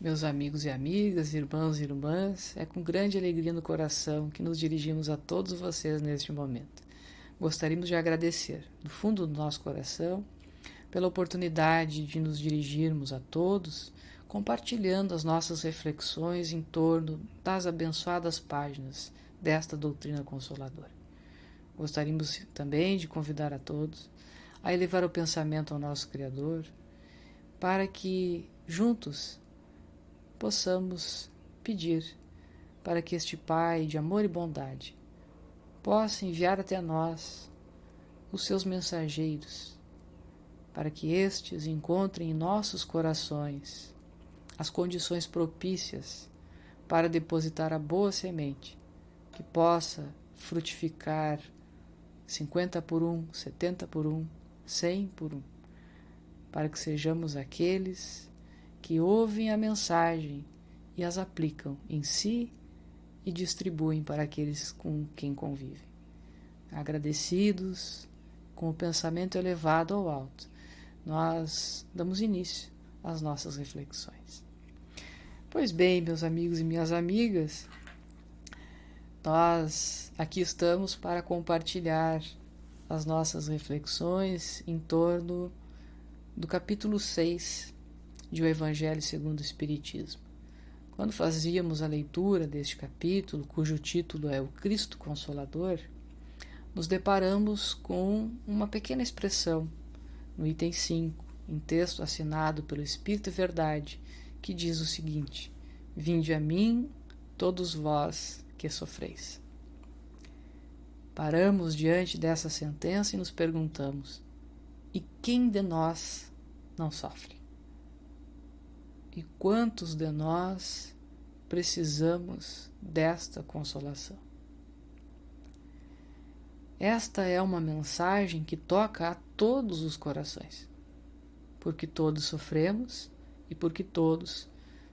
Meus amigos e amigas, irmãos e irmãs, é com grande alegria no coração que nos dirigimos a todos vocês neste momento. Gostaríamos de agradecer, do fundo do nosso coração, pela oportunidade de nos dirigirmos a todos, compartilhando as nossas reflexões em torno das abençoadas páginas desta doutrina consoladora. Gostaríamos também de convidar a todos a elevar o pensamento ao nosso Criador, para que, juntos, possamos pedir para que este Pai de amor e bondade possa enviar até nós os seus mensageiros, para que estes encontrem em nossos corações as condições propícias para depositar a boa semente, que possa frutificar 50 por 1, 70 por 1, 100 por 1, para que sejamos aqueles que ouvem a mensagem e as aplicam em si e distribuem para aqueles com quem convivem. Agradecidos, com o pensamento elevado ao alto, nós damos início às nossas reflexões. Pois bem, meus amigos e minhas amigas, nós aqui estamos para compartilhar as nossas reflexões em torno do capítulo 6 de O Evangelho segundo o Espiritismo. Quando fazíamos a leitura deste capítulo, cujo título é O Cristo Consolador, nos deparamos com uma pequena expressão no item 5, em texto assinado pelo Espírito e Verdade, que diz o seguinte: Vinde a mim, todos vós que sofreis. Paramos diante dessa sentença e nos perguntamos: e quem de nós não sofre? E quantos de nós precisamos desta consolação? Esta é uma mensagem que toca a todos os corações, porque todos sofremos e porque todos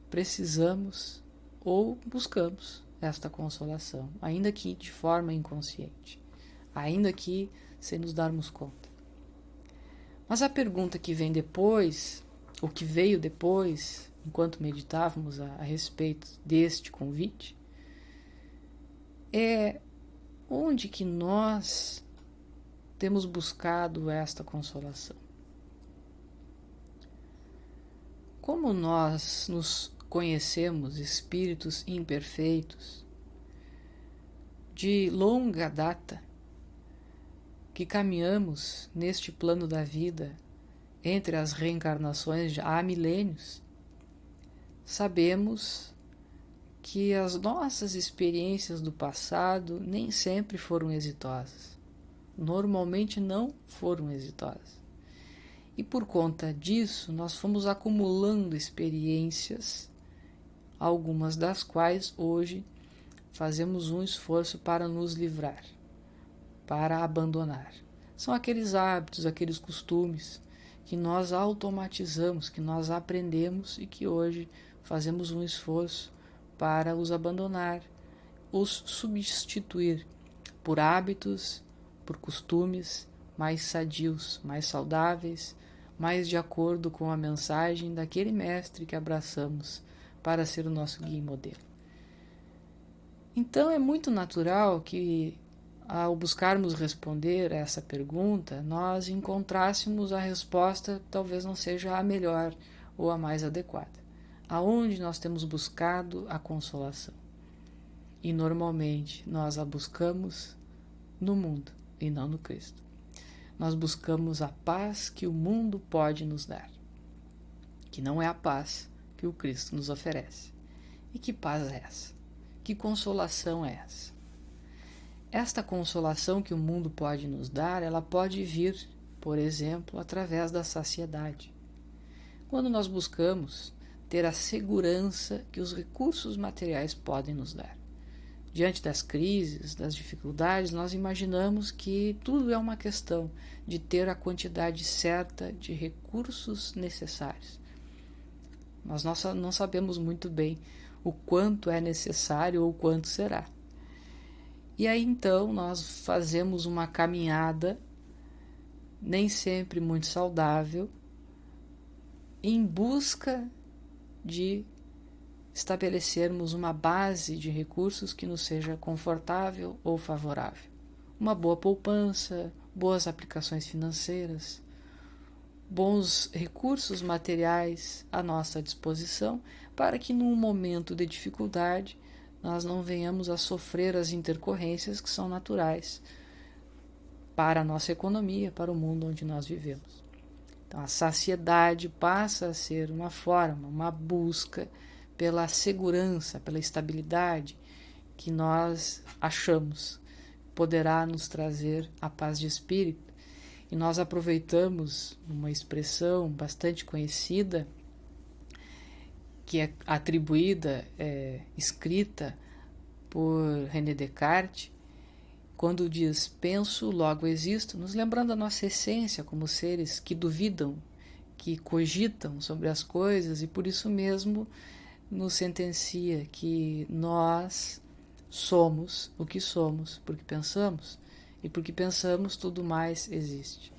precisamos ou buscamos esta consolação, ainda que de forma inconsciente, ainda que sem nos darmos conta. Mas a pergunta que vem depois, o que veio depois, enquanto meditávamos a respeito deste convite, é onde que nós temos buscado esta consolação. Como nós nos conhecemos espíritos imperfeitos, de longa data, que caminhamos neste plano da vida entre as reencarnações há milênios, sabemos que as nossas experiências do passado nem sempre foram exitosas. Normalmente não foram exitosas. E por conta disso, nós fomos acumulando experiências, algumas das quais hoje fazemos um esforço para nos livrar, para abandonar. São aqueles hábitos, aqueles costumes que nós automatizamos, que nós aprendemos e que hoje fazemos um esforço para os abandonar, os substituir por hábitos, por costumes mais sadios, mais saudáveis, mais de acordo com a mensagem daquele mestre que abraçamos para ser o nosso guia e modelo. Então é muito natural que, ao buscarmos responder a essa pergunta, nós encontrássemos a resposta talvez não seja a melhor ou a mais adequada. Aonde nós temos buscado a consolação? E normalmente nós a buscamos no mundo e não no Cristo. Nós buscamos a paz que o mundo pode nos dar, que não é a paz que o Cristo nos oferece. E que paz é essa? Que consolação é essa? Esta consolação que o mundo pode nos dar, ela pode vir, por exemplo, através da saciedade. Quando nós buscamos ter a segurança que os recursos materiais podem nos dar. Diante das crises, das dificuldades, nós imaginamos que tudo é uma questão de ter a quantidade certa de recursos necessários. Mas nós não sabemos muito bem o quanto é necessário ou o quanto será. E aí então nós fazemos uma caminhada, nem sempre muito saudável, em busca de estabelecermos uma base de recursos que nos seja confortável ou favorável. Uma boa poupança, boas aplicações financeiras, bons recursos materiais à nossa disposição, para que num momento de dificuldade nós não venhamos a sofrer as intercorrências que são naturais para a nossa economia, para o mundo onde nós vivemos. Então, a saciedade passa a ser uma forma, uma busca pela segurança, pela estabilidade que nós achamos poderá nos trazer a paz de espírito. E nós aproveitamos uma expressão bastante conhecida, que é atribuída, escrita por René Descartes, quando diz penso, logo existo, nos lembrando a nossa essência como seres que duvidam, que cogitam sobre as coisas e por isso mesmo nos sentencia que nós somos o que somos, porque pensamos, e porque pensamos tudo mais existe.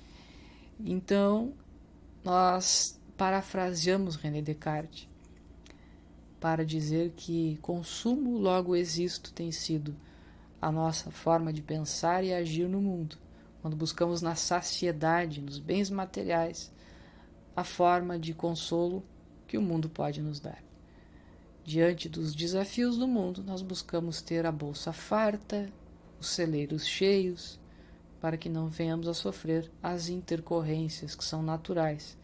Então, nós parafraseamos René Descartes para dizer que consumo, logo existo tem sido a nossa forma de pensar e agir no mundo, quando buscamos na saciedade, nos bens materiais, a forma de consolo que o mundo pode nos dar. Diante dos desafios do mundo, nós buscamos ter a bolsa farta, os celeiros cheios, para que não venhamos a sofrer as intercorrências que são naturais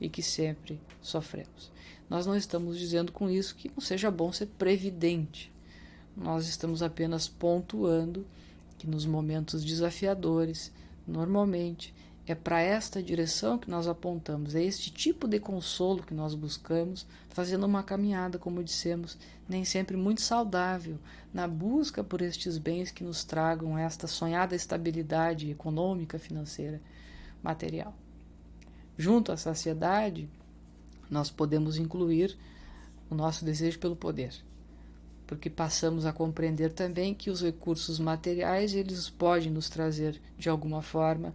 e que sempre sofremos. Nós não estamos dizendo com isso que não seja bom ser previdente. Nós estamos apenas pontuando que nos momentos desafiadores, normalmente, é para esta direção que nós apontamos, é este tipo de consolo que nós buscamos, fazendo uma caminhada, como dissemos, nem sempre muito saudável, na busca por estes bens que nos tragam esta sonhada estabilidade econômica, financeira, material. Junto à saciedade, nós podemos incluir o nosso desejo pelo poder, porque passamos a compreender também que os recursos materiais eles podem nos trazer, de alguma forma,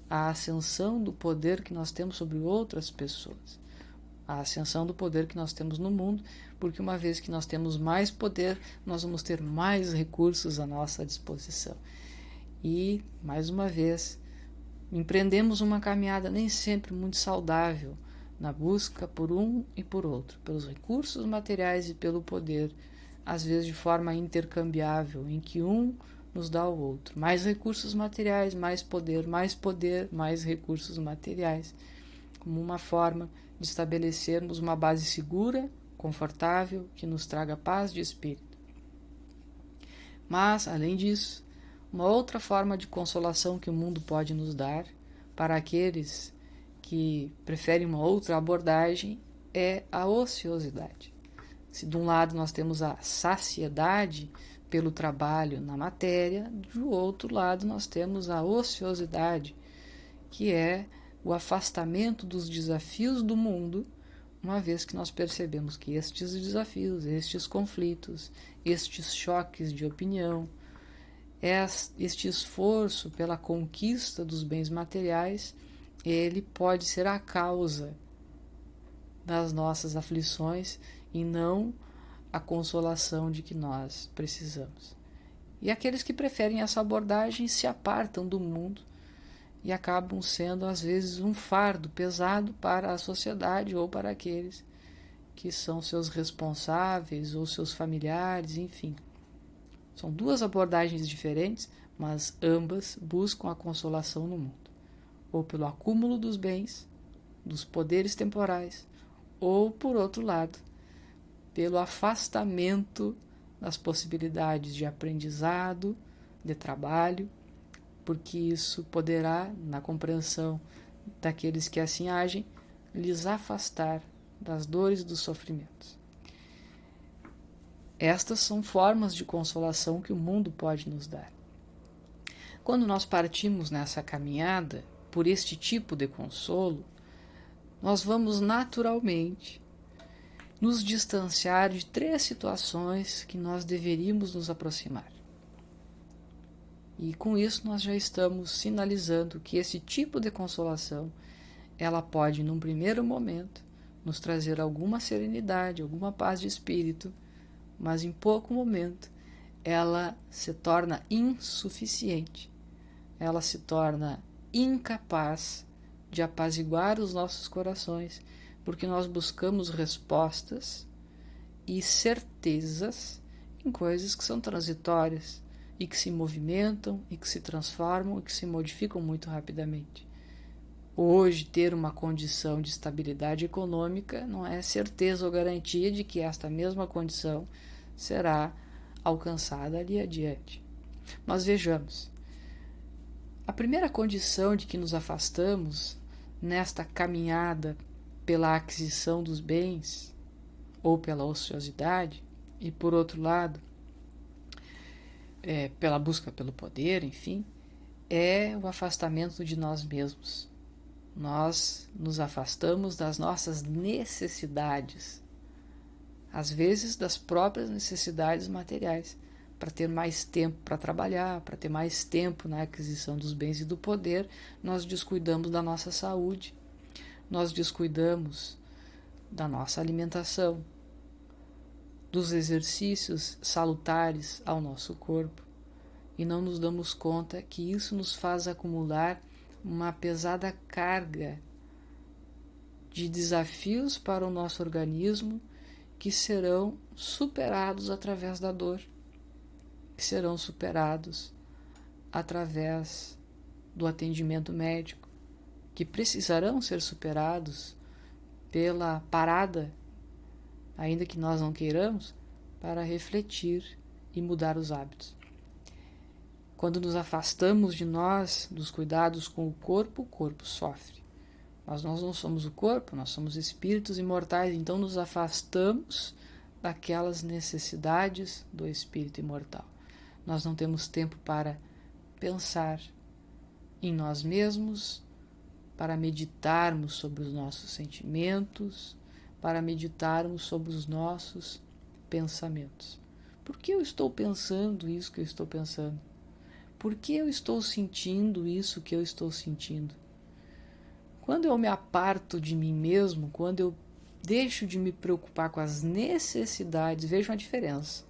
a ascensão do poder que nós temos sobre outras pessoas, a ascensão do poder que nós temos no mundo, porque uma vez que nós temos mais poder, nós vamos ter mais recursos à nossa disposição. E, mais uma vez, empreendemos uma caminhada nem sempre muito saudável na busca por um e por outro, pelos recursos materiais e pelo poder, às vezes de forma intercambiável, em que um nos dá ao outro. Mais recursos materiais, mais poder, mais recursos materiais, como uma forma de estabelecermos uma base segura, confortável, que nos traga paz de espírito. Mas, além disso, uma outra forma de consolação que o mundo pode nos dar, para aqueles que preferem uma outra abordagem, é a ociosidade. Se de um lado nós temos a saciedade pelo trabalho na matéria, do outro lado nós temos a ociosidade, que é o afastamento dos desafios do mundo, uma vez que nós percebemos que estes desafios, estes conflitos, estes choques de opinião, este esforço pela conquista dos bens materiais, ele pode ser a causa das nossas aflições e não a consolação de que nós precisamos. E aqueles que preferem essa abordagem se apartam do mundo e acabam sendo, às vezes, um fardo pesado para a sociedade ou para aqueles que são seus responsáveis ou seus familiares, enfim. São duas abordagens diferentes, mas ambas buscam a consolação no mundo, ou pelo acúmulo dos bens, dos poderes temporais, ou, por outro lado, pelo afastamento das possibilidades de aprendizado, de trabalho, porque isso poderá, na compreensão daqueles que assim agem, lhes afastar das dores e dos sofrimentos. Estas são formas de consolação que o mundo pode nos dar. Quando nós partimos nessa caminhada por este tipo de consolo, nós vamos naturalmente nos distanciar de 3 situações que nós deveríamos nos aproximar. E com isso nós já estamos sinalizando que esse tipo de consolação, ela pode, num primeiro momento, nos trazer alguma serenidade, alguma paz de espírito, mas em pouco momento ela se torna insuficiente, ela se torna incapaz de apaziguar os nossos corações, porque nós buscamos respostas e certezas em coisas que são transitórias e que se movimentam e que se transformam e que se modificam muito rapidamente. Hoje, ter uma condição de estabilidade econômica não é certeza ou garantia de que esta mesma condição será alcançada ali adiante. Mas vejamos, a primeira condição de que nos afastamos nesta caminhada pela aquisição dos bens ou pela ociosidade, e por outro lado, pela busca pelo poder, enfim, é o afastamento de nós mesmos. Nós nos afastamos das nossas necessidades, às vezes das próprias necessidades materiais, para ter mais tempo para trabalhar, para ter mais tempo na aquisição dos bens e do poder. Nós descuidamos da nossa saúde, nós descuidamos da nossa alimentação, dos exercícios salutares ao nosso corpo, e não nos damos conta que isso nos faz acumular uma pesada carga de desafios para o nosso organismo que serão superados através da dor, que serão superados através do atendimento médico, que precisarão ser superados pela parada, ainda que nós não queiramos, para refletir e mudar os hábitos. Quando nos afastamos de nós, dos cuidados com o corpo sofre. Mas nós não somos o corpo, nós somos espíritos imortais, então nos afastamos daquelas necessidades do espírito imortal. Nós não temos tempo para pensar em nós mesmos, para meditarmos sobre os nossos sentimentos, para meditarmos sobre os nossos pensamentos. Por que eu estou pensando isso que eu estou pensando? Por que eu estou sentindo isso que eu estou sentindo? Quando eu me aparto de mim mesmo, quando eu deixo de me preocupar com as necessidades, vejo uma diferença.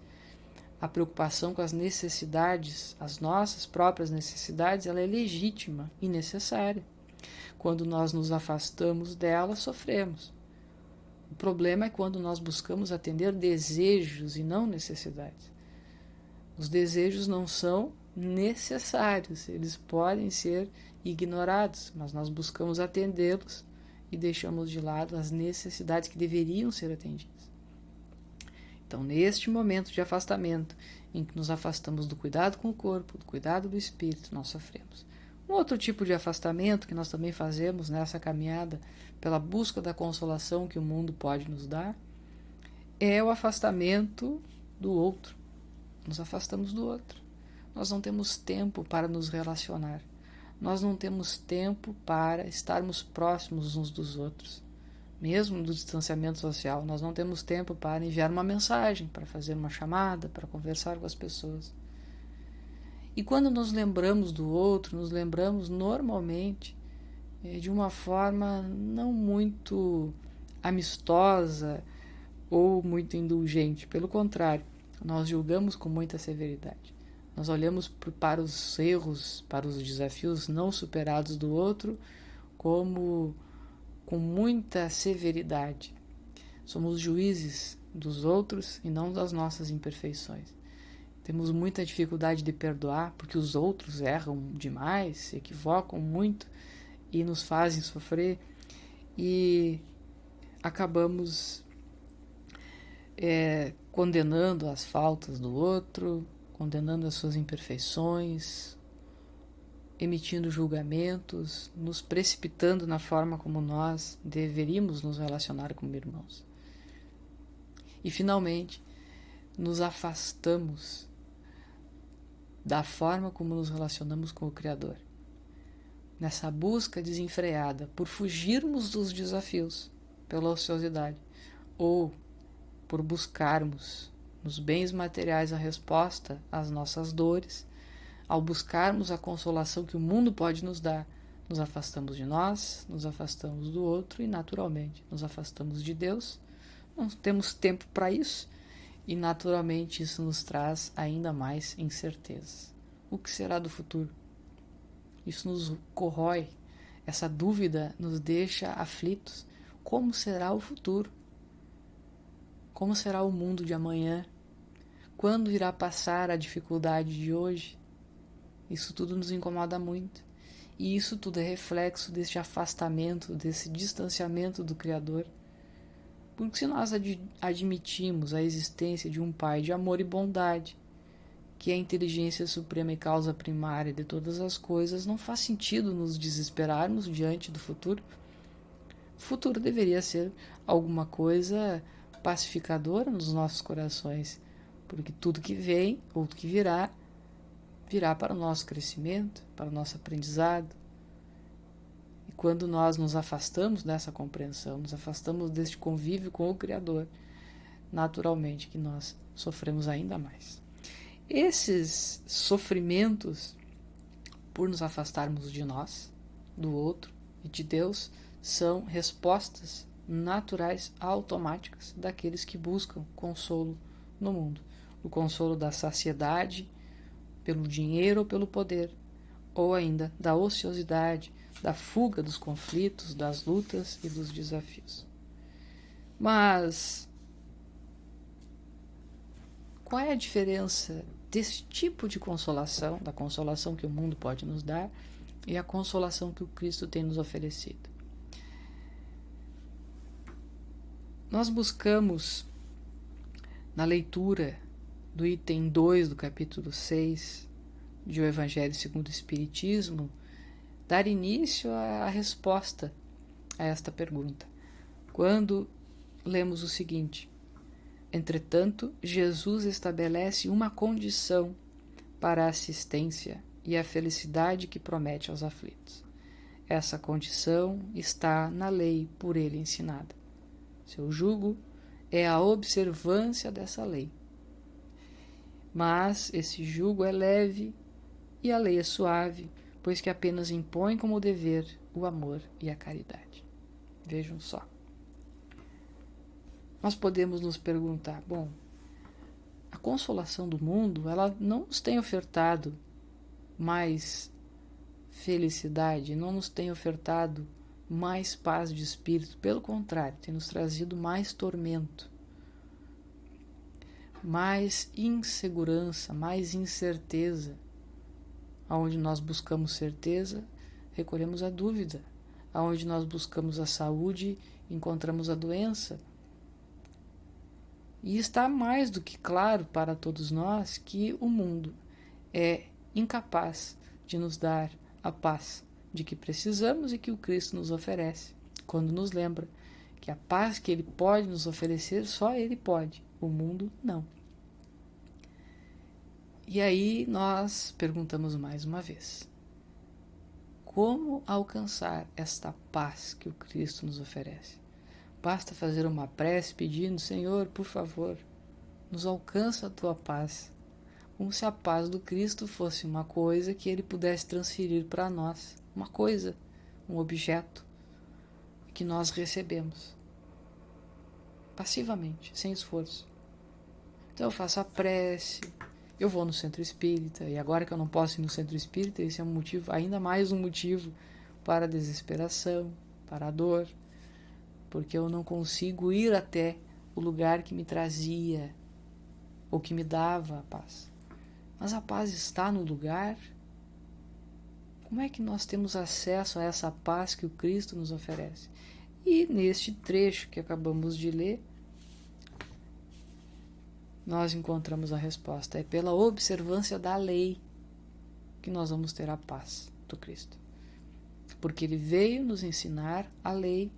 A preocupação com as necessidades, as nossas próprias necessidades, ela é legítima e necessária. Quando nós nos afastamos dela, sofremos. O problema é quando nós buscamos atender desejos e não necessidades. Os desejos não são necessários, eles podem ser ignorados, mas nós buscamos atendê-los e deixamos de lado as necessidades que deveriam ser atendidas. Então, neste momento de afastamento, em que nos afastamos do cuidado com o corpo, do cuidado do espírito, nós sofremos. Um outro tipo de afastamento que nós também fazemos nessa caminhada pela busca da consolação que o mundo pode nos dar é o afastamento do outro. Nos afastamos do outro. Nós não temos tempo para nos relacionar. Nós não temos tempo para estarmos próximos uns dos outros. Mesmo do distanciamento social, nós não temos tempo para enviar uma mensagem, para fazer uma chamada, para conversar com as pessoas. E quando nos lembramos do outro, nos lembramos normalmente de uma forma não muito amistosa ou muito indulgente. Pelo contrário, nós julgamos com muita severidade. Nós olhamos para os erros, para os desafios não superados do outro como com muita severidade. Somos juízes dos outros e não das nossas imperfeições. Temos muita dificuldade de perdoar porque os outros erram demais, se equivocam muito e nos fazem sofrer, e acabamos condenando as faltas do outro, condenando as suas imperfeições, emitindo julgamentos, nos precipitando na forma como nós deveríamos nos relacionar como irmãos. E, finalmente, nos afastamos da forma como nos relacionamos com o Criador. Nessa busca desenfreada por fugirmos dos desafios pela ociosidade ou por buscarmos nos bens materiais a resposta às nossas dores, ao buscarmos a consolação que o mundo pode nos dar, Nos afastamos de nós, nos afastamos do outro e, naturalmente, nos afastamos de Deus. Não temos tempo para isso e, naturalmente, isso nos traz ainda mais incertezas. O que será do futuro? Isso nos corrói. Essa dúvida nos deixa aflitos. Como será o futuro? Como será o mundo de amanhã? Quando irá passar a dificuldade de hoje? Isso tudo nos incomoda muito. E isso tudo é reflexo desse afastamento, desse distanciamento do Criador. Porque se nós admitimos a existência de um Pai de amor e bondade, que é a inteligência suprema e causa primária de todas as coisas, não faz sentido nos desesperarmos diante do futuro. O futuro deveria ser alguma coisa pacificadora nos nossos corações, porque tudo que vem ou que virá para o nosso crescimento, para o nosso aprendizado. E quando nós nos afastamos dessa compreensão, nos afastamos deste convívio com o Criador, naturalmente que nós sofremos ainda mais. Esses sofrimentos, por nos afastarmos de nós, do outro e de Deus, são respostas naturais, automáticas, daqueles que buscam consolo no mundo. O consolo da saciedade, pelo dinheiro ou pelo poder, ou ainda da ociosidade, da fuga dos conflitos, das lutas e dos desafios. Mas qual é a diferença desse tipo de consolação, da consolação que o mundo pode nos dar, e a consolação que o Cristo tem nos oferecido? Nós buscamos, na leitura do item 2 do capítulo 6 de O Evangelho segundo o Espiritismo, dar início à resposta a esta pergunta, quando lemos o seguinte: entretanto, Jesus estabelece uma condição para a assistência e a felicidade que promete aos aflitos. Essa condição está na lei por ele ensinada. Seu jugo é a observância dessa lei. Mas esse jugo é leve e a lei é suave, pois que apenas impõe como dever o amor e a caridade. Vejam só. Nós podemos nos perguntar, bom, a consolação do mundo, ela não nos tem ofertado mais felicidade, não nos tem ofertado mais paz de espírito, pelo contrário, tem nos trazido mais tormento, mais insegurança, mais incerteza. Aonde nós buscamos certeza, recolhemos a dúvida. Aonde nós buscamos a saúde, encontramos a doença. E está mais do que claro para todos nós que o mundo é incapaz de nos dar a paz de que precisamos e que o Cristo nos oferece, quando nos lembra que a paz que Ele pode nos oferecer, só Ele pode, o mundo não. E aí nós perguntamos mais uma vez: como alcançar esta paz que o Cristo nos oferece? Basta fazer uma prece pedindo: Senhor, por favor, nos alcança a tua paz. Como se a paz do Cristo fosse uma coisa que Ele pudesse transferir para nós. Uma coisa, um objeto que nós recebemos passivamente, sem esforço. Então eu faço a prece, eu vou no centro espírita, e agora que eu não posso ir no centro espírita, esse é um motivo, ainda mais um motivo para a desesperação, para a dor, porque eu não consigo ir até o lugar que me trazia ou que me dava a paz. Mas a paz está no lugar. Como é que nós temos acesso a essa paz que o Cristo nos oferece? E neste trecho que acabamos de ler, nós encontramos a resposta. É pela observância da lei que nós vamos ter a paz do Cristo. Porque Ele veio nos ensinar a lei.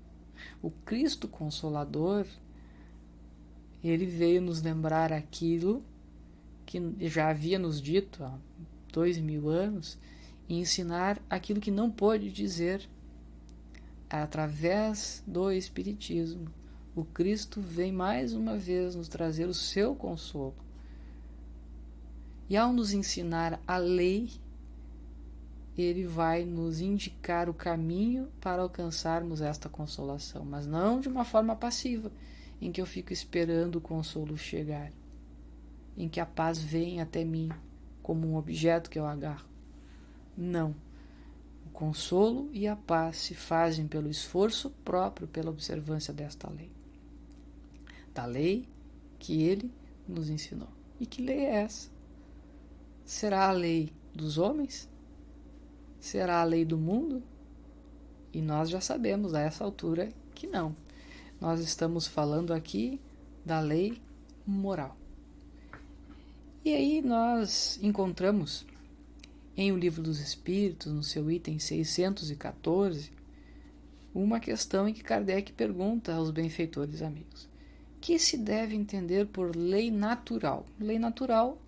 O Cristo Consolador, Ele veio nos lembrar aquilo que já havia nos dito há 2000 anos, e ensinar aquilo que não pôde dizer. Através do Espiritismo, o Cristo vem mais uma vez nos trazer o seu consolo. E ao nos ensinar a lei, ele vai nos indicar o caminho para alcançarmos esta consolação, mas não de uma forma passiva, em que eu fico esperando o consolo chegar, em que a paz vem até mim como um objeto que eu agarro. Não. O consolo e a paz se fazem pelo esforço próprio, pela observância desta lei. Da lei que ele nos ensinou. E que lei é essa? Será a lei dos homens? Será a lei do mundo? E nós já sabemos a essa altura que não. Nós estamos falando aqui da lei moral. E aí nós encontramos em O Livro dos Espíritos, no seu item 614, uma questão em que Kardec pergunta aos benfeitores amigos: que se deve entender por lei natural? Lei natural,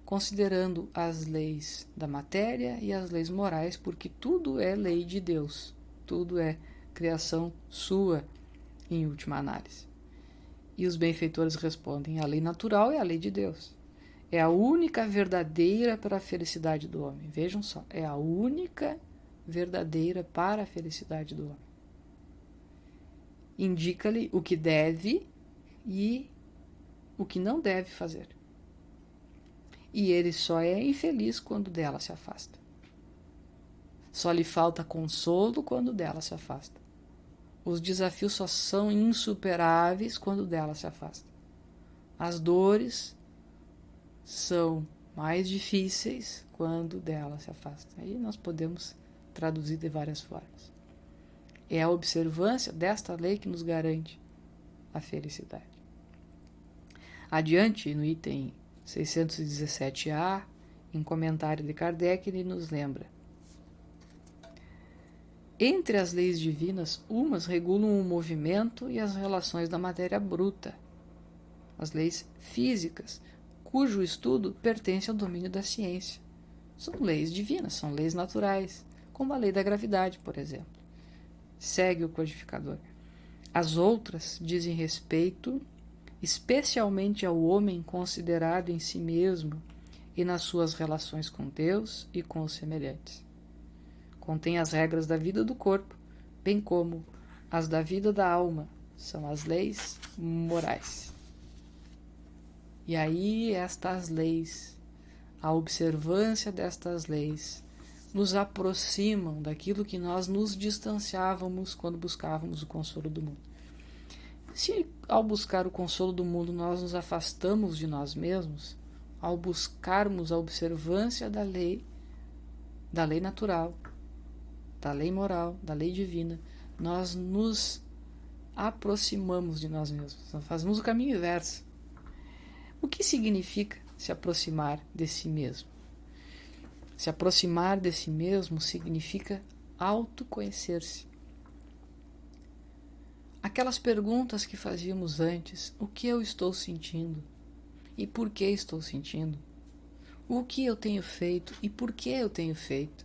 considerando as leis da matéria e as leis morais, porque tudo é lei de Deus, tudo é criação sua, em última análise. E os benfeitores respondem: a lei natural é a lei de Deus. É a única verdadeira para a felicidade do homem. Vejam só, é a única verdadeira para a felicidade do homem. Indica-lhe o que deve e o que não deve fazer. E ele só é infeliz quando dela se afasta. Só lhe falta consolo quando dela se afasta. Os desafios só são insuperáveis quando dela se afasta. As dores são mais difíceis quando dela se afasta. Aí nós podemos traduzir de várias formas. É a observância desta lei que nos garante a felicidade. Adiante, no item 617A, em comentário de Kardec, ele nos lembra: entre as leis divinas, umas regulam o movimento e as relações da matéria bruta. As leis físicas, cujo estudo pertence ao domínio da ciência. São leis divinas, são leis naturais, como a lei da gravidade, por exemplo. Segue o codificador. As outras dizem respeito especialmente ao homem considerado em si mesmo e nas suas relações com Deus e com os semelhantes. Contém as regras da vida do corpo, bem como as da vida da alma, são as leis morais. E aí estas leis, a observância destas leis, nos aproximam daquilo que nós nos distanciávamos quando buscávamos o consolo do mundo. Se ao buscar o consolo do mundo nós nos afastamos de nós mesmos, ao buscarmos a observância da lei natural, da lei moral, da lei divina, nós nos aproximamos de nós mesmos, nós fazemos o caminho inverso. O que significa se aproximar de si mesmo? Se aproximar de si mesmo significa autoconhecer-se. Aquelas perguntas que fazíamos antes: o que eu estou sentindo? E por que estou sentindo? O que eu tenho feito e por que eu tenho feito?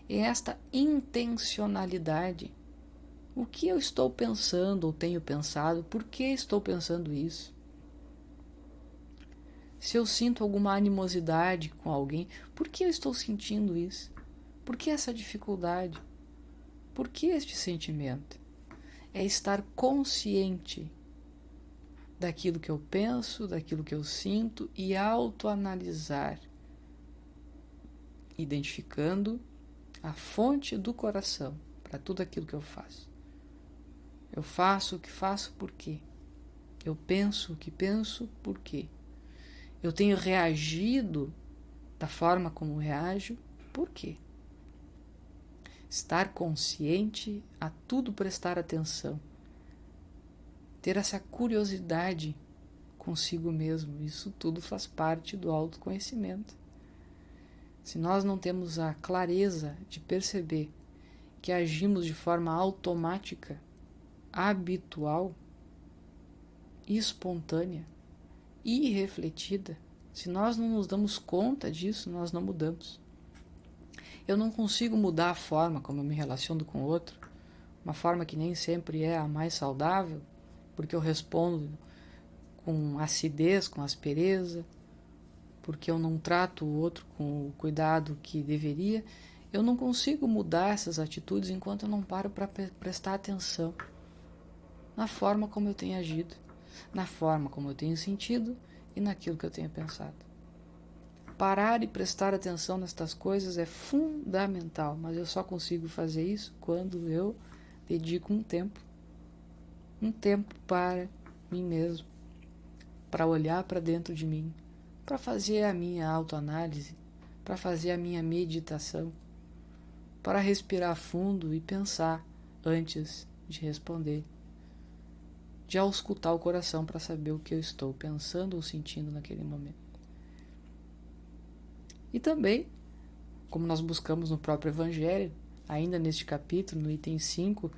É esta intencionalidade. O que eu estou pensando ou tenho pensado? Por que estou pensando isso? Se eu sinto alguma animosidade com alguém, por que eu estou sentindo isso? Por que essa dificuldade? Por que este sentimento? É estar consciente daquilo que eu penso, daquilo que eu sinto e autoanalisar, identificando a fonte do coração para tudo aquilo que eu faço. Eu faço o que faço por quê? Eu penso o que penso por quê? Eu tenho reagido da forma como reajo, por quê? Estar consciente, a tudo prestar atenção. Ter essa curiosidade consigo mesmo, isso tudo faz parte do autoconhecimento. Se nós não temos a clareza de perceber que agimos de forma automática, habitual, espontânea, irrefletida, se nós não nos damos conta disso, nós não mudamos. Eu não consigo mudar a forma como eu me relaciono com o outro, uma forma que nem sempre é a mais saudável, porque eu respondo com acidez, com aspereza, porque eu não trato o outro com o cuidado que deveria. Eu não consigo mudar essas atitudes enquanto eu não paro para prestar atenção na forma como eu tenho agido, na forma como eu tenho sentido e naquilo que eu tenho pensado. Parar e prestar atenção nestas coisas é fundamental, mas eu só consigo fazer isso quando eu dedico um tempo para mim mesmo, para olhar para dentro de mim, para fazer a minha autoanálise, para fazer a minha meditação, para respirar fundo e pensar antes de responder, de auscultar o coração para saber o que eu estou pensando ou sentindo naquele momento. E também, como nós buscamos no próprio Evangelho, ainda neste capítulo, no item 5,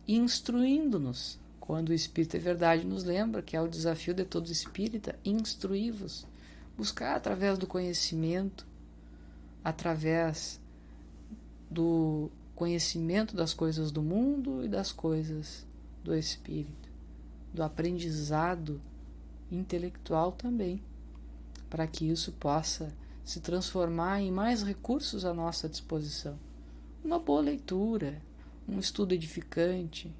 instruindo-nos, quando o Espírito é verdade nos lembra que é o desafio de todo espírita, instruí-vos, buscar através do conhecimento, através do conhecimento das coisas do mundo e das coisas do Espírito, do aprendizado intelectual também, para que isso possa se transformar em mais recursos à nossa disposição. Uma boa leitura, um estudo edificante,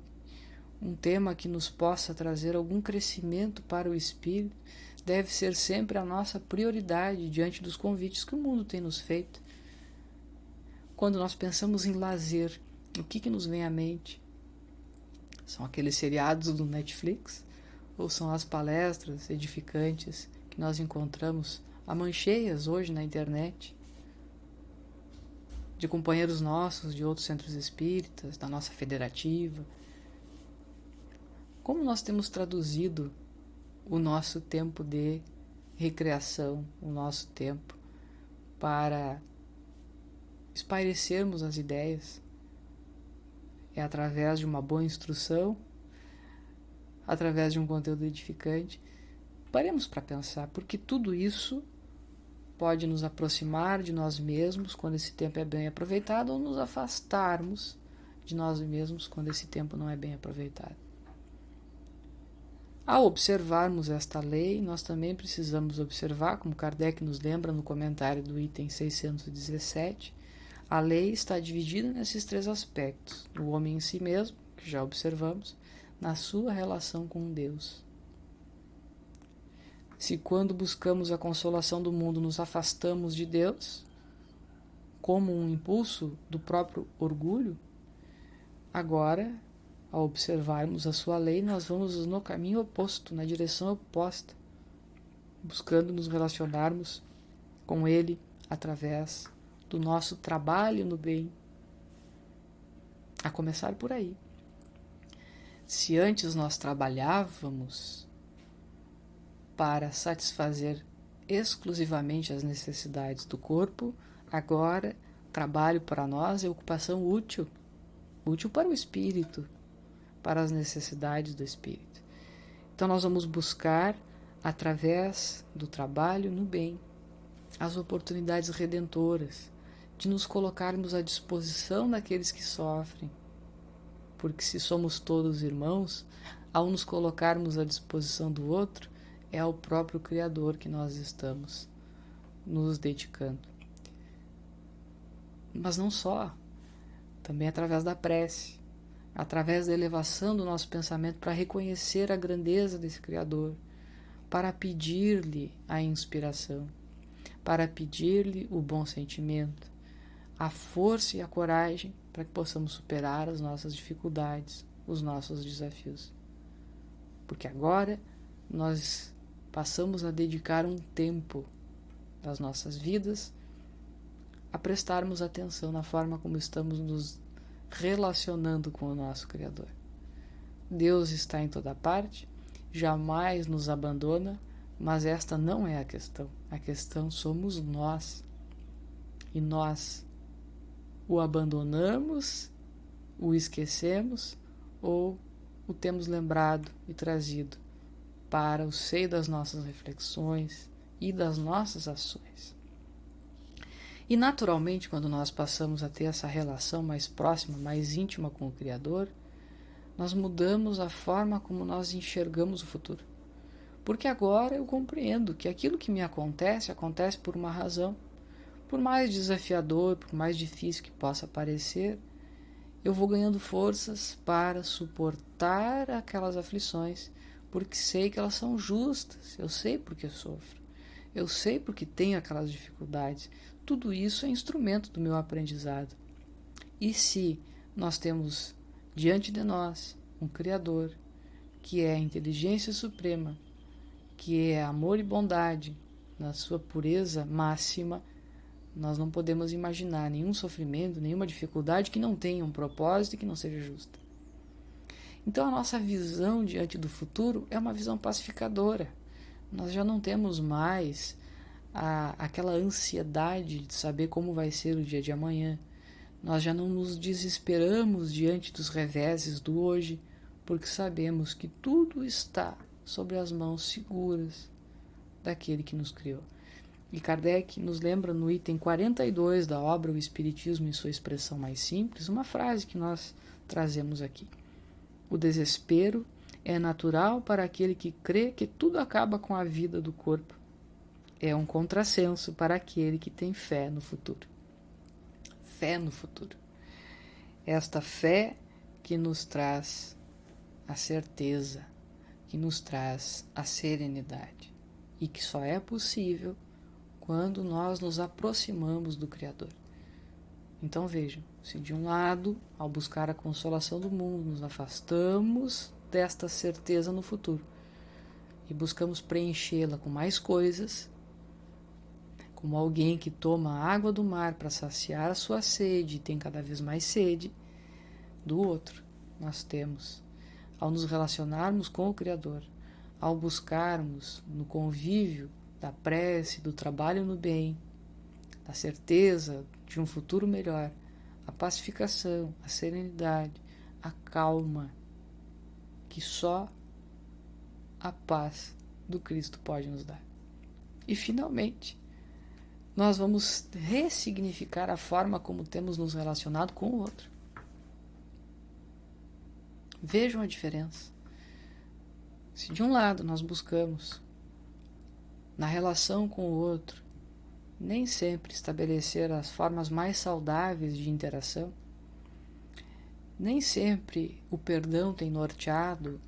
um tema que nos possa trazer algum crescimento para o espírito, deve ser sempre a nossa prioridade diante dos convites que o mundo tem nos feito. Quando nós pensamos em lazer, o que nos vem à mente? São aqueles seriados do Netflix? Ou são as palestras edificantes que nós encontramos a mancheias hoje na internet, de companheiros nossos, de outros centros espíritas, da nossa federativa? Como nós temos traduzido o nosso tempo de recreação, o nosso tempo para espairecermos as ideias? É através de uma boa instrução, através de um conteúdo edificante? Paremos para pensar, porque tudo isso pode nos aproximar de nós mesmos quando esse tempo é bem aproveitado, ou nos afastarmos de nós mesmos quando esse tempo não é bem aproveitado. Ao observarmos esta lei, nós também precisamos observar, como Kardec nos lembra no comentário do item 617, a lei está dividida nesses três aspectos: o homem em si mesmo, que já observamos, na sua relação com Deus. Se quando buscamos a consolação do mundo nos afastamos de Deus, como um impulso do próprio orgulho, agora, ao observarmos a sua lei, nós vamos no caminho oposto, na direção oposta, buscando nos relacionarmos com Ele através do nosso trabalho no bem, a começar por aí. Se antes nós trabalhávamos para satisfazer exclusivamente as necessidades do corpo, agora trabalho para nós é ocupação útil para o espírito, para as necessidades do espírito. Então nós vamos buscar, através do trabalho no bem, as oportunidades redentoras, de nos colocarmos à disposição daqueles que sofrem, porque se somos todos irmãos, ao nos colocarmos à disposição do outro, é ao próprio Criador que nós estamos nos dedicando. Mas não só, também através da prece, através da elevação do nosso pensamento para reconhecer a grandeza desse Criador, para pedir-lhe a inspiração, para pedir-lhe o bom sentimento, a força e a coragem para que possamos superar as nossas dificuldades, os nossos desafios. Porque agora nós passamos a dedicar um tempo das nossas vidas a prestarmos atenção na forma como estamos nos relacionando com o nosso Criador. Deus está em toda parte, jamais nos abandona, mas esta não é a questão. A questão somos nós. E nós o abandonamos, o esquecemos ou o temos lembrado e trazido para o seio das nossas reflexões e das nossas ações. E naturalmente, quando nós passamos a ter essa relação mais próxima, mais íntima com o Criador, nós mudamos a forma como nós enxergamos o futuro. Porque agora eu compreendo que aquilo que me acontece, acontece por uma razão, Por mais desafiador, por mais difícil que possa parecer, eu vou ganhando forças para suportar aquelas aflições, porque sei que elas são justas, eu sei porque sofro, eu sei porque tenho aquelas dificuldades. Tudo isso é instrumento do meu aprendizado. E se nós temos diante de nós um Criador, que é a inteligência suprema, que é amor e bondade na sua pureza máxima, nós não podemos imaginar nenhum sofrimento, nenhuma dificuldade que não tenha um propósito e que não seja justa. Então a nossa visão diante do futuro é uma visão pacificadora. Nós já não temos mais aquela ansiedade de saber como vai ser o dia de amanhã. Nós já não nos desesperamos diante dos reveses do hoje, porque sabemos que tudo está sobre as mãos seguras daquele que nos criou. E Kardec nos lembra no item 42 da obra O Espiritismo em sua expressão mais simples, uma frase que nós trazemos aqui. O desespero é natural para aquele que crê que tudo acaba com a vida do corpo. É um contrassenso para aquele que tem fé no futuro. Fé no futuro. Esta fé que nos traz a certeza, que nos traz a serenidade, e que só é possível quando nós nos aproximamos do Criador. Então vejam, se de um lado, ao buscar a consolação do mundo, nos afastamos desta certeza no futuro e buscamos preenchê-la com mais coisas, como alguém que toma a água do mar para saciar a sua sede e tem cada vez mais sede, do outro nós temos, ao nos relacionarmos com o Criador, ao buscarmos no convívio da prece, do trabalho no bem, da certeza de um futuro melhor, a pacificação, a serenidade, a calma, que só a paz do Cristo pode nos dar. E finalmente, nós vamos ressignificar a forma como temos nos relacionado com o outro. Vejam a diferença. Se de um lado nós buscamos, na relação com o outro, nem sempre estabelecer as formas mais saudáveis de interação, nem sempre o perdão tem norteado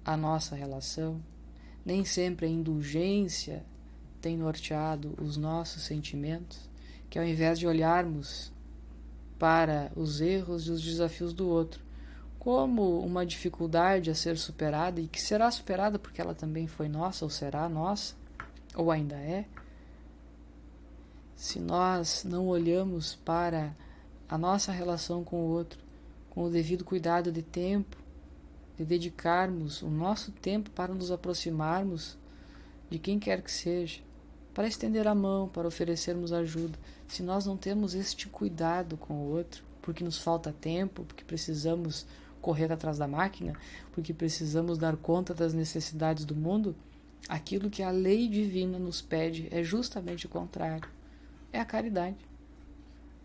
a nossa relação, nem sempre a indulgência tem norteado os nossos sentimentos, que ao invés de olharmos para os erros e os desafios do outro como uma dificuldade a ser superada, e que será superada porque ela também foi nossa, ou será nossa, ou ainda é, se nós não olhamos para a nossa relação com o outro com o devido cuidado de tempo, de dedicarmos o nosso tempo para nos aproximarmos de quem quer que seja, para estender a mão, para oferecermos ajuda, se nós não temos este cuidado com o outro, porque nos falta tempo, porque precisamos correr atrás da máquina, porque precisamos dar conta das necessidades do mundo, aquilo que a lei divina nos pede é justamente o contrário. É a caridade,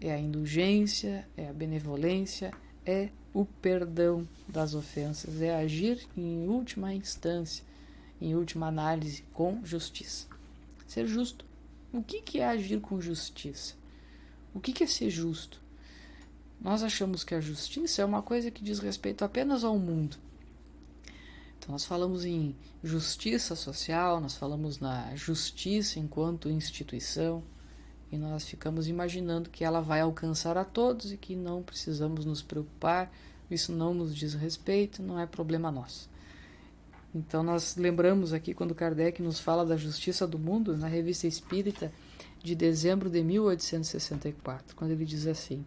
é a indulgência, é a benevolência, é o perdão das ofensas, é agir em última instância, em última análise, com justiça. Ser justo. O que é agir com justiça? O que é ser justo? Nós achamos que a justiça é uma coisa que diz respeito apenas ao mundo. Então nós falamos em justiça social, nós falamos na justiça enquanto instituição, e nós ficamos imaginando que ela vai alcançar a todos e que não precisamos nos preocupar, isso não nos diz respeito, não é problema nosso. Então nós lembramos aqui quando Kardec nos fala da justiça do mundo, na Revista Espírita de dezembro de 1864, quando ele diz assim: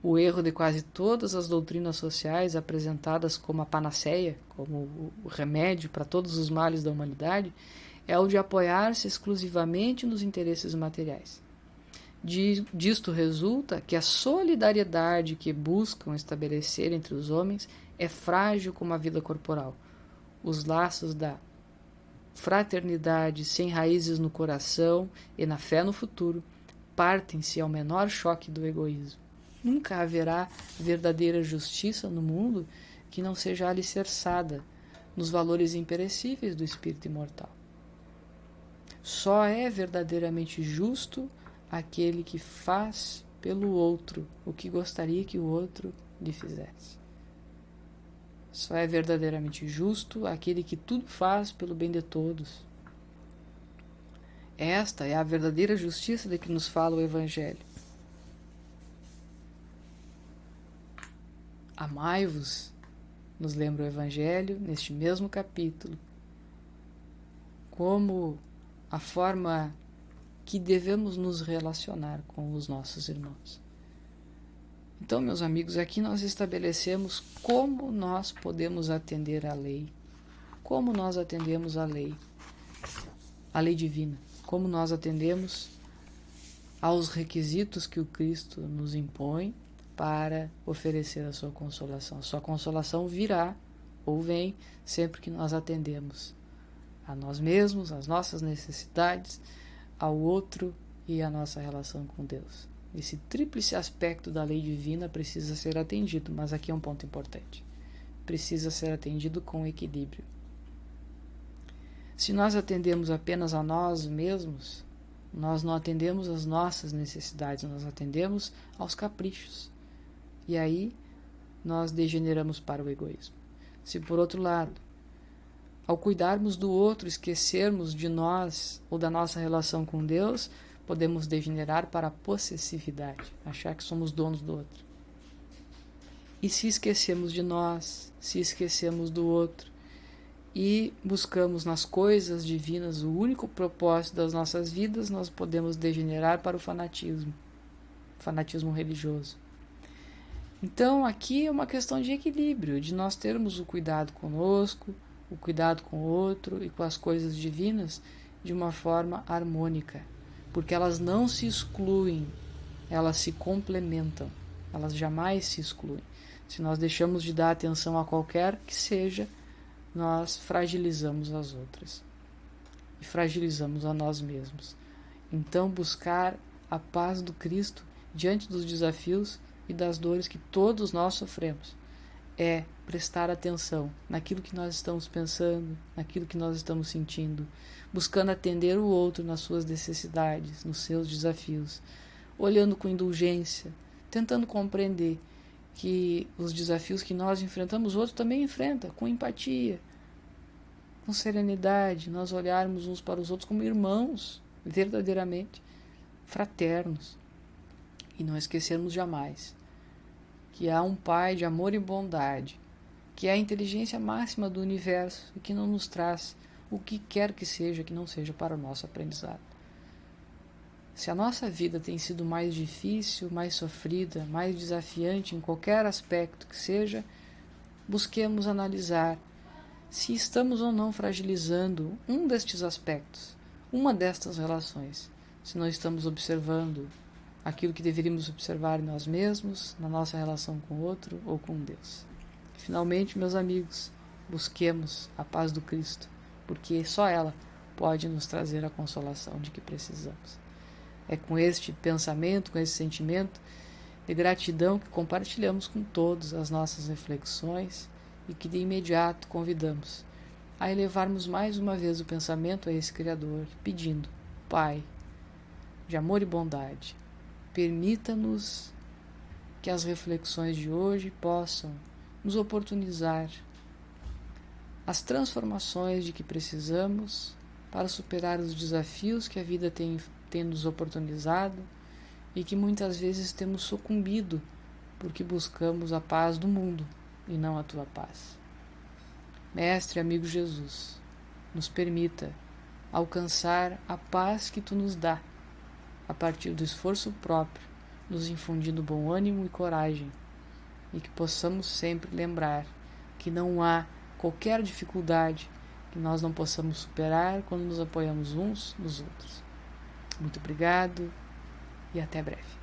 o erro de quase todas as doutrinas sociais apresentadas como a panaceia, como o remédio para todos os males da humanidade, é o de apoiar-se exclusivamente nos interesses materiais. Disto resulta que a solidariedade que buscam estabelecer entre os homens é frágil como a vida corporal. Os laços da fraternidade sem raízes no coração e na fé no futuro partem-se ao menor choque do egoísmo. Nunca haverá verdadeira justiça no mundo que não seja alicerçada nos valores imperecíveis do espírito imortal. Só é verdadeiramente justo aquele que faz pelo outro o que gostaria que o outro lhe fizesse. Só é verdadeiramente justo aquele que tudo faz pelo bem de todos. Esta é a verdadeira justiça de que nos fala o Evangelho. Amai-vos, nos lembra o Evangelho, neste mesmo capítulo, como a forma que devemos nos relacionar com os nossos irmãos. Então, meus amigos, aqui nós estabelecemos como nós podemos atender à lei, como nós atendemos à lei divina, como nós atendemos aos requisitos que o Cristo nos impõe para oferecer a sua consolação. A sua consolação virá ou vem sempre que nós atendemos a nós mesmos, às nossas necessidades, ao outro e à nossa relação com Deus. Esse tríplice aspecto da lei divina precisa ser atendido, mas aqui é um ponto importante. Precisa ser atendido com equilíbrio. Se nós atendemos apenas a nós mesmos, nós não atendemos às nossas necessidades, nós atendemos aos caprichos. E aí nós degeneramos para o egoísmo. Se por outro lado, ao cuidarmos do outro, esquecermos de nós ou da nossa relação com Deus, podemos degenerar para a possessividade, achar que somos donos do outro. E se esquecemos de nós, se esquecemos do outro e buscamos nas coisas divinas o único propósito das nossas vidas, nós podemos degenerar para o fanatismo religioso. Então aqui é uma questão de equilíbrio, de nós termos o cuidado conosco, o cuidado com o outro e com as coisas divinas de uma forma harmônica, porque elas não se excluem, elas se complementam, elas jamais se excluem. Se nós deixamos de dar atenção a qualquer que seja, nós fragilizamos as outras e fragilizamos a nós mesmos. Então buscar a paz do Cristo diante dos desafios e das dores que todos nós sofremos é prestar atenção naquilo que nós estamos pensando, naquilo que nós estamos sentindo, buscando atender o outro nas suas necessidades, nos seus desafios, olhando com indulgência, tentando compreender que os desafios que nós enfrentamos, o outro também enfrenta, com empatia, com serenidade, nós olharmos uns para os outros como irmãos, verdadeiramente fraternos, e não esquecermos jamais que há um Pai de amor e bondade, que é a inteligência máxima do universo e que não nos traz o que quer que seja que não seja para o nosso aprendizado. Se a nossa vida tem sido mais difícil, mais sofrida, mais desafiante em qualquer aspecto que seja, busquemos analisar se estamos ou não fragilizando um destes aspectos, uma destas relações, se não estamos observando aquilo que deveríamos observar em nós mesmos, na nossa relação com o outro ou com Deus. Finalmente, meus amigos, busquemos a paz do Cristo, porque só ela pode nos trazer a consolação de que precisamos. É com este pensamento, com esse sentimento de gratidão que compartilhamos com todos as nossas reflexões e que de imediato convidamos a elevarmos mais uma vez o pensamento a esse Criador, pedindo: Pai, de amor e bondade, permita-nos que as reflexões de hoje possam nos oportunizar as transformações de que precisamos para superar os desafios que a vida tem nos oportunizado e que muitas vezes temos sucumbido porque buscamos a paz do mundo e não a tua paz. Mestre, amigo Jesus, nos permita alcançar a paz que tu nos dá a partir do esforço próprio, nos infundindo bom ânimo e coragem, e que possamos sempre lembrar que não há qualquer dificuldade que nós não possamos superar quando nos apoiamos uns nos outros. Muito obrigado e até breve.